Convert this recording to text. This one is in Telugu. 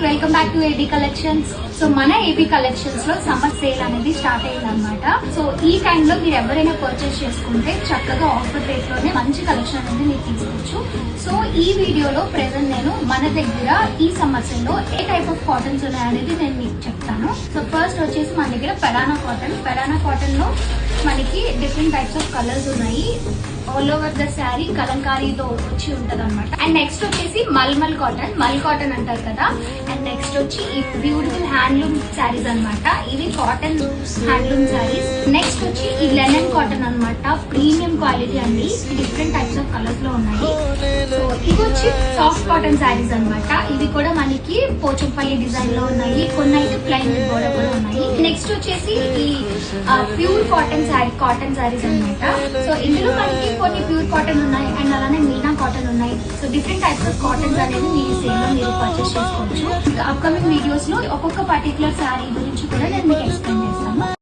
Welcome back to AB collections. So మన ఏబీ కలెక్షన్స్ లో సమ్మర్ సేల్ అనేది స్టార్ట్ అయింది అనమాట. సో ఈ టైంలో మీరు ఎవరైనా పర్చేస్ చేసుకుంటే చక్కగా ఆఫర్ రేట్ లోనే మంచి కలెక్షన్ అనేది మీరు తీసుకోవచ్చు. సో ఈ వీడియోలో ప్రెసెంట్ నేను మన దగ్గర ఈ సమ్మర్ సేల్ లో ఏ టైప్ ఆఫ్ కాటన్స్ ఉన్నాయనేది నేను మీకు చెప్తాను. సో ఫస్ట్ వచ్చేసి మన దగ్గర పెరానా కాటన్ లో మనకి డిఫరెంట్ టైప్స్ ఆఫ్ కలర్స్ ఉన్నాయి. ఆల్ ఓవర్ ద శారీ కలంకారీతో వచ్చి ఉంటది అనమాట. అండ్ నెక్స్ట్ వచ్చేసి మల్ కాటన్ అంటారు కదా. అండ్ నెక్స్ట్ వచ్చి ఈ బ్యూటిఫుల్ హ్యాండ్లూమ్ శారీస్ అనమాట. ఇవి కాటన్ హ్యాండ్లూమ్ శారీస్. నెక్స్ట్ వచ్చి ఈ లెనన్ కాటన్ అనమాట. ప్రీమియం క్వాలిటీ అండి. డిఫరెంట్ టైప్స్ ఆఫ్ కలర్స్ లో ఉన్నాయి. సో ఇవి వచ్చి సాఫ్ట్ కాటన్ శారీస్ అనమాట. ఇవి కూడా మనకి పోచంపల్లి డిజైన్ లో ఉన్నాయి. కొన్ని అయితే ప్లైన్ కూడా ఉన్నాయి. నెక్స్ట్ వచ్చేసి ఈ ప్యూర్ కాటన్ శారీస్ అనమాట. సో ఇందులో మనకి కొన్ని ప్యూర్ కాటన్ ఉన్నాయి అండ్ అలానే మీనా కాటన్ ఉన్నాయి. So different types of cottons అనేది మీ సేల్ లో మీరు పర్చేస్ చేసుకోవచ్చు. అప్కమింగ్ వీడియోస్ లో ఒక్కొక్క పర్టికులర్ శారీ గురించి